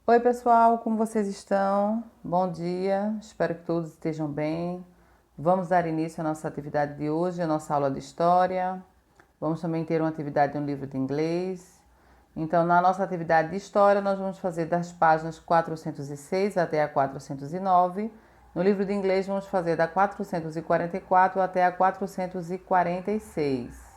Oi, pessoal, como vocês estão? Bom dia, espero que todos estejam bem. Vamos dar início à nossa atividade de hoje, a nossa aula de história. Vamos também ter uma atividade de um livro de inglês. Então, na nossa atividade de história, nós vamos fazer das páginas 406 até a 409. No livro de inglês, vamos fazer da 444 até a 446.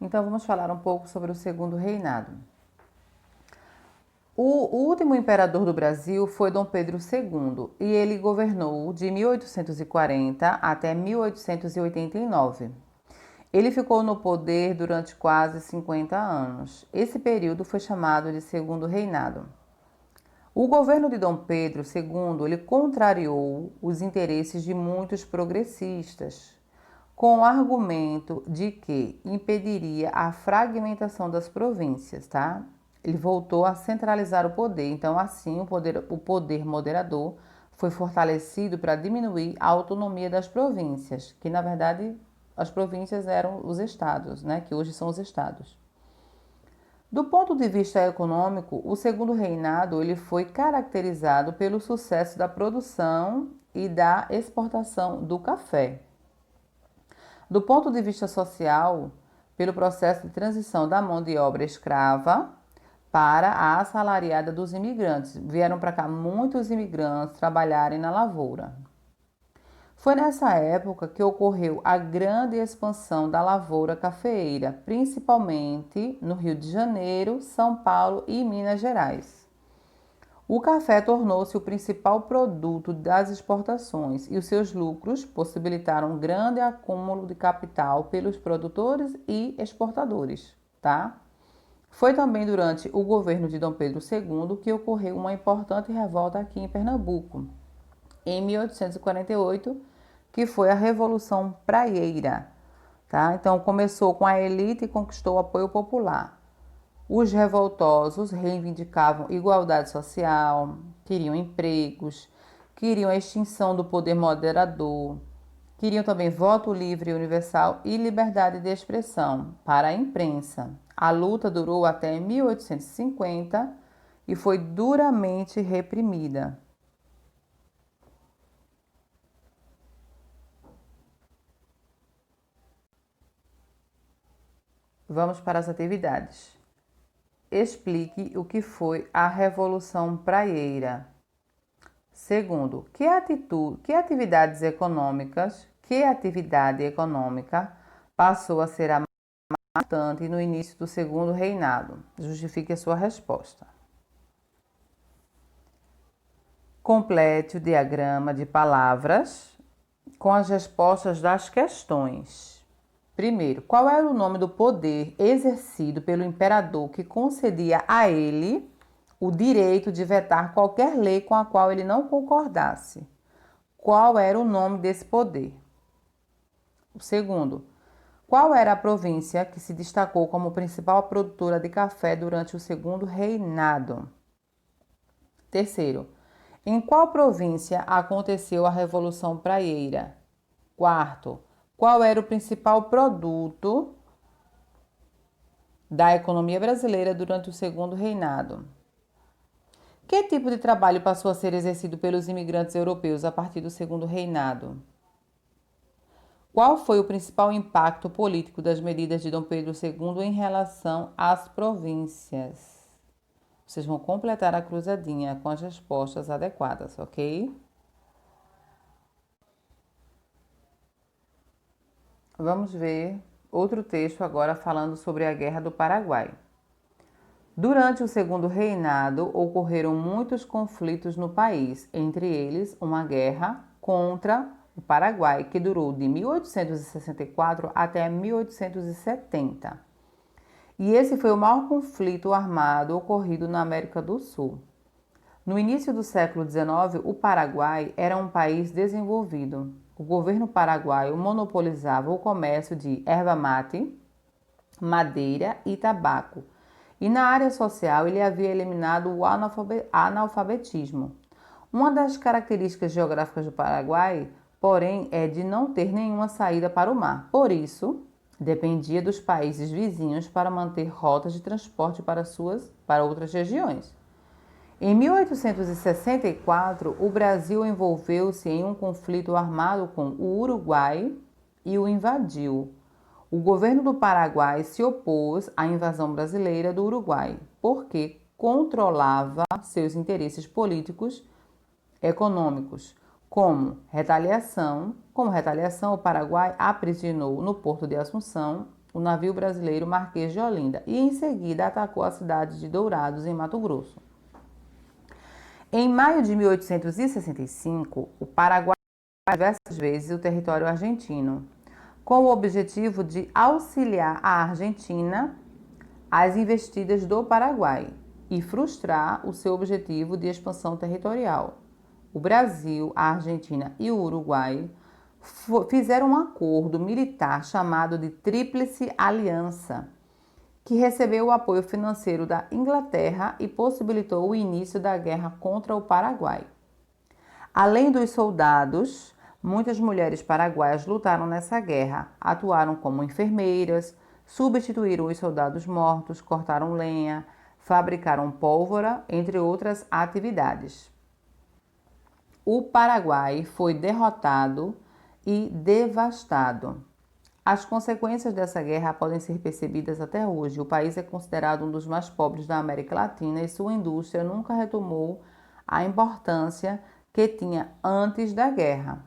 Então, vamos falar um pouco sobre o segundo reinado. O último imperador do Brasil foi Dom Pedro II e ele governou de 1840 até 1889. Ele ficou no poder durante quase 50 anos. Esse período foi chamado de Segundo Reinado. O governo de Dom Pedro II ele contrariou os interesses de muitos progressistas, com o argumento de que impediria a fragmentação das províncias, tá? Ele voltou a centralizar o poder, então assim o poder moderador foi fortalecido para diminuir a autonomia das províncias, que na verdade as províncias eram os estados, né? Que hoje são os estados. Do ponto de vista econômico, o segundo reinado ele foi caracterizado pelo sucesso da produção e da exportação do café. Do ponto de vista social, pelo processo de transição da mão de obra escrava para a assalariada dos imigrantes. Vieram para cá muitos imigrantes trabalharem na lavoura. Foi nessa época que ocorreu a grande expansão da lavoura cafeeira, principalmente no Rio de Janeiro, São Paulo e Minas Gerais. O café tornou-se o principal produto das exportações e os seus lucros possibilitaram um grande acúmulo de capital pelos produtores e exportadores, tá? Foi também durante o governo de Dom Pedro II que ocorreu uma importante revolta aqui em Pernambuco, em 1848, que foi a Revolução Praieira, tá? Então começou com a elite e conquistou o apoio popular. Os revoltosos reivindicavam igualdade social, queriam empregos, queriam a extinção do poder moderador, queriam também voto livre, universal e liberdade de expressão para a imprensa. A luta durou até 1850 e foi duramente reprimida. Vamos para as atividades. Explique o que foi a Revolução Praieira. Segundo, que atividade econômica passou a ser a mais importante no início do segundo reinado? Justifique a sua resposta. Complete o diagrama de palavras com as respostas das questões. Primeiro, qual era o nome do poder exercido pelo imperador que concedia a ele o direito de vetar qualquer lei com a qual ele não concordasse? Qual era o nome desse poder? O segundo, qual era a província que se destacou como principal produtora de café durante o segundo reinado? Terceiro, em qual província aconteceu a Revolução Praieira? Quarto, qual era o principal produto da economia brasileira durante o segundo reinado? Que tipo de trabalho passou a ser exercido pelos imigrantes europeus a partir do segundo reinado? Qual foi o principal impacto político das medidas de Dom Pedro II em relação às províncias? Vocês vão completar a cruzadinha com as respostas adequadas, ok? Vamos ver outro texto agora falando sobre a Guerra do Paraguai. Durante o segundo reinado, ocorreram muitos conflitos no país, entre eles uma guerra contra o Paraguai, que durou de 1864 até 1870. E esse foi o maior conflito armado ocorrido na América do Sul. No início do século XIX, o Paraguai era um país desenvolvido. O governo paraguaio monopolizava o comércio de erva mate, madeira e tabaco. E na área social, ele havia eliminado o analfabetismo. Uma das características geográficas do Paraguai, porém, é de não ter nenhuma saída para o mar. Por isso, dependia dos países vizinhos para manter rotas de transporte para outras regiões. Em 1864, o Brasil envolveu-se em um conflito armado com o Uruguai e o invadiu. O governo do Paraguai se opôs à invasão brasileira do Uruguai, porque controlava seus interesses políticos e econômicos. Como retaliação, o Paraguai aprisionou no porto de Assunção o navio brasileiro Marquês de Olinda e em seguida atacou a cidade de Dourados, em Mato Grosso. Em maio de 1865, o Paraguai invadiu diversas vezes o território argentino, com o objetivo de auxiliar a Argentina às investidas do Paraguai e frustrar o seu objetivo de expansão territorial. O Brasil, a Argentina e o Uruguai fizeram um acordo militar chamado de Tríplice Aliança, que recebeu o apoio financeiro da Inglaterra e possibilitou o início da guerra contra o Paraguai. Além dos soldados, muitas mulheres paraguaias lutaram nessa guerra, atuaram como enfermeiras, substituíram os soldados mortos, cortaram lenha, fabricaram pólvora, entre outras atividades. O Paraguai foi derrotado e devastado. As consequências dessa guerra podem ser percebidas até hoje. O país é considerado um dos mais pobres da América Latina e sua indústria nunca retomou a importância que tinha antes da guerra.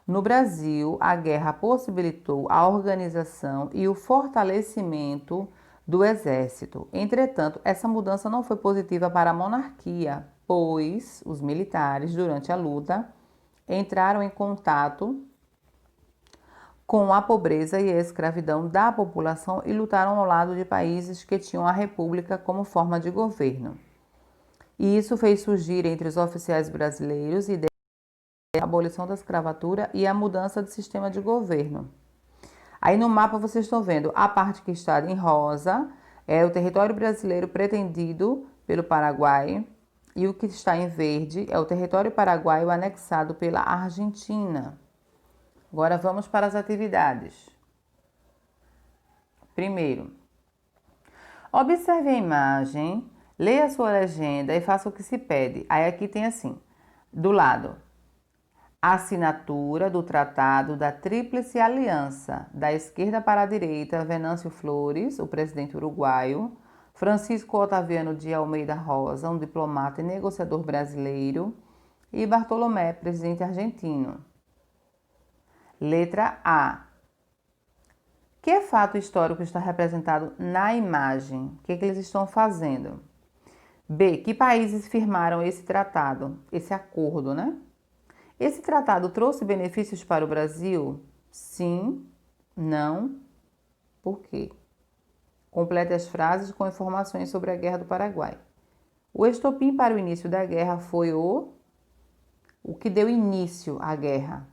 No Brasil, a guerra possibilitou a organização e o fortalecimento do exército. Entretanto, essa mudança não foi positiva para a monarquia, pois os militares, durante a luta, entraram em contato com a pobreza e a escravidão da população e lutaram ao lado de países que tinham a república como forma de governo. E isso fez surgir entre os oficiais brasileiros a abolição da escravatura e a mudança do sistema de governo. Aí no mapa vocês estão vendo a parte que está em rosa é o território brasileiro pretendido pelo Paraguai e o que está em verde é o território paraguaio anexado pela Argentina. Agora vamos para as atividades. Primeiro, observe a imagem, leia a sua legenda e faça o que se pede. Aí aqui tem assim, do lado, a assinatura do Tratado da Tríplice Aliança, da esquerda para a direita, Venâncio Flores, o presidente uruguaio, Francisco Otaviano de Almeida Rosa, um diplomata e negociador brasileiro, e Bartolomé, presidente argentino. Letra A. Que fato histórico está representado na imagem? O que eles estão fazendo? B. Que países firmaram esse tratado, esse acordo, né? Esse tratado trouxe benefícios para o Brasil? Sim, não, por quê? Complete as frases com informações sobre a Guerra do Paraguai. O estopim para o início da guerra foi o que deu início à guerra.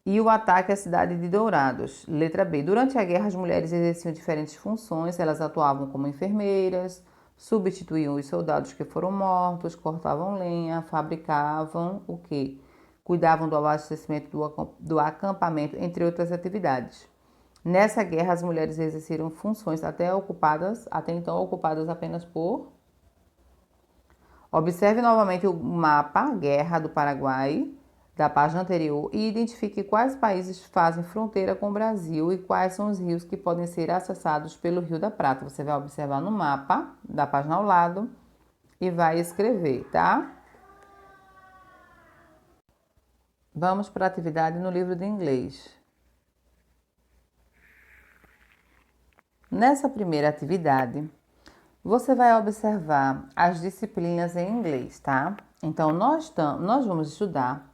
E o ataque à cidade de Dourados. Letra B. Durante a guerra, as mulheres exerciam diferentes funções. Elas atuavam como enfermeiras, substituíam os soldados que foram mortos, cortavam lenha, fabricavam o quê? Cuidavam do abastecimento do acampamento, entre outras atividades. Nessa guerra, as mulheres exerceram funções até então ocupadas apenas por... Observe novamente o mapa Guerra do Paraguai, da página anterior, e identifique quais países fazem fronteira com o Brasil e quais são os rios que podem ser acessados pelo Rio da Prata. Você vai observar no mapa da página ao lado e vai escrever, tá? Vamos para a atividade no livro de inglês. Nessa primeira atividade, você vai observar as disciplinas em inglês, tá? Então, nós vamos estudar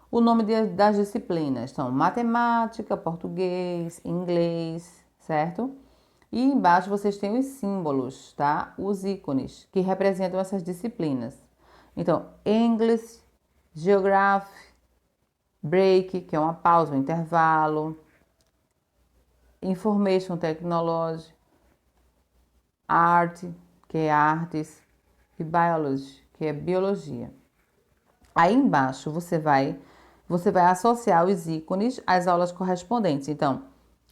o nome das disciplinas. Então, matemática, português, inglês, certo? E embaixo vocês têm os símbolos, tá? Os ícones que representam essas disciplinas. Então, English, Geography, Break, que é uma pausa, um intervalo, Information Technology, Art, que é artes, e Biology, que é biologia. Aí embaixo você vai você vai associar os ícones às aulas correspondentes. Então,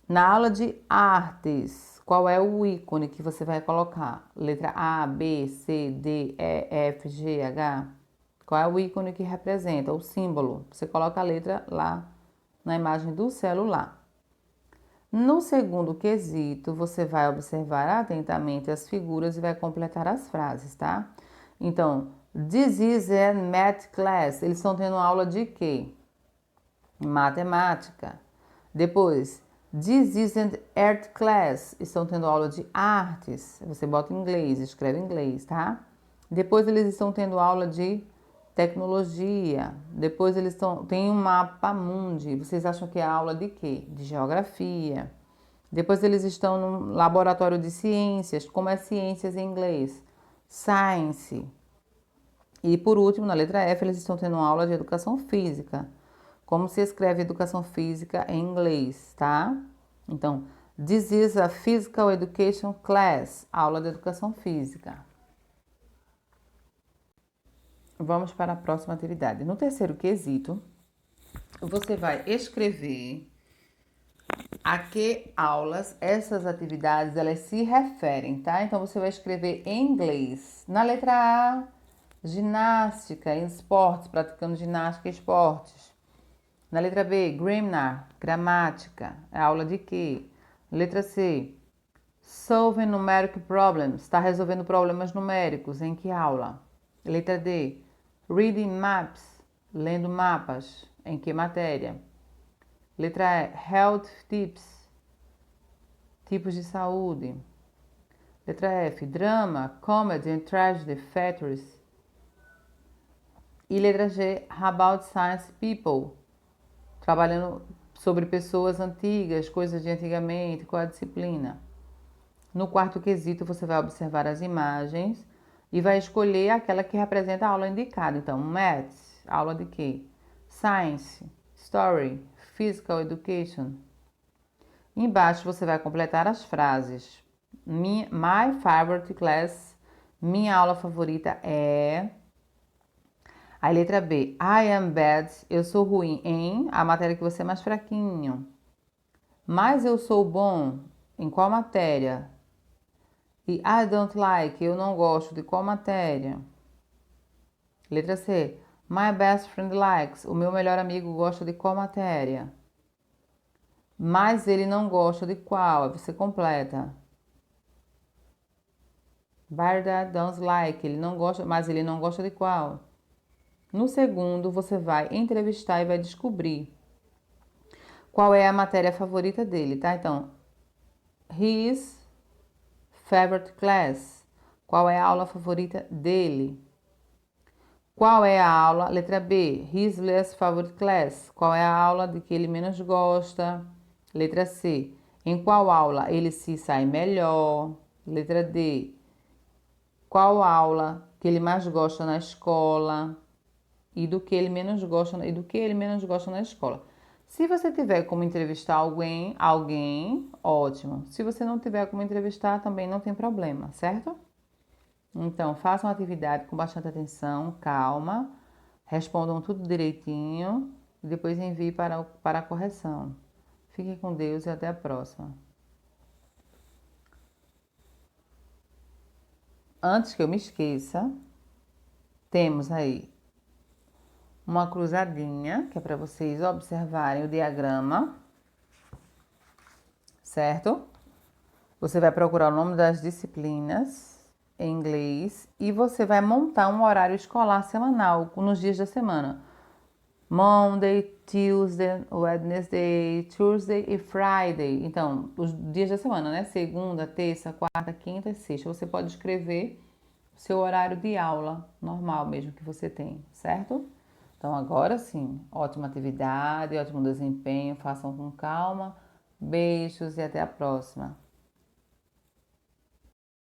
na aula de artes, qual é o ícone que você vai colocar? Letra A, B, C, D, E, F, G, H. Qual é o ícone que representa? O símbolo. Você coloca a letra lá na imagem do celular. No segundo quesito, você vai observar atentamente as figuras e vai completar as frases, tá? Então, this is a math class. Eles estão tendo aula de quê? Matemática. Depois, this isn't art class. Estão tendo aula de artes. Você bota em inglês, escreve em inglês, tá? Depois eles estão tendo aula de tecnologia. Depois eles têm um mapa mundi. Vocês acham que é aula de quê? De geografia. Depois eles estão no laboratório de ciências. Como é ciências em inglês? Science. E por último, na letra F, eles estão tendo uma aula de educação física. Como se escreve educação física em inglês, tá? Então, this is a physical education class, aula de educação física. Vamos para a próxima atividade. No terceiro quesito, você vai escrever a que aulas essas atividades elas se referem, tá? Então, você vai escrever em inglês. Na letra A, ginástica e esportes, praticando ginástica e esportes. Na letra B, grammar, gramática, é aula de quê? Letra C, solving numeric problems, está resolvendo problemas numéricos, em que aula? Letra D, reading maps, lendo mapas, em que matéria? Letra E, health tips, tipos de saúde. Letra F, drama, comedy and tragedy factories. E letra G, about science people, trabalhando sobre pessoas antigas, coisas de antigamente, qual a disciplina. No quarto quesito, você vai observar as imagens e vai escolher aquela que representa a aula indicada. Então, Maths, aula de quê? Science, Story, Physical Education. Embaixo você vai completar as frases. My favorite class, minha aula favorita é... A letra B, I am bad, eu sou ruim em a matéria que você é mais fraquinho. Mas eu sou bom em qual matéria? E I don't like, eu não gosto de qual matéria? Letra C, my best friend likes, o meu melhor amigo gosta de qual matéria? Mas ele não gosta de qual? Você completa. Bernard don't like, ele não gosta, mas ele não gosta de qual? No segundo, você vai entrevistar e vai descobrir qual é a matéria favorita dele, tá? Então, his favorite class. Qual é a aula favorita dele? Qual é a aula? Letra B, his least favorite class. Qual é a aula de que ele menos gosta? Letra C, em qual aula ele se sai melhor? Letra D, qual aula que ele mais gosta na escola? E do que ele menos gosta na escola. Se você tiver como entrevistar alguém, ótimo. Se você não tiver como entrevistar, também não tem problema, certo? Então, façam a atividade com bastante atenção, calma, respondam tudo direitinho e depois envie para a correção. Fiquem com Deus e até a próxima. Antes que eu me esqueça, temos aí uma cruzadinha, que é para vocês observarem o diagrama, certo? Você vai procurar o nome das disciplinas em inglês e você vai montar um horário escolar semanal nos dias da semana. Monday, Tuesday, Wednesday, Thursday e Friday. Então, os dias da semana, né? Segunda, terça, quarta, quinta e sexta. Você pode escrever o seu horário de aula normal mesmo que você tem, certo? Então, agora sim, ótima atividade, ótimo desempenho, façam com calma. Beijos e até a próxima.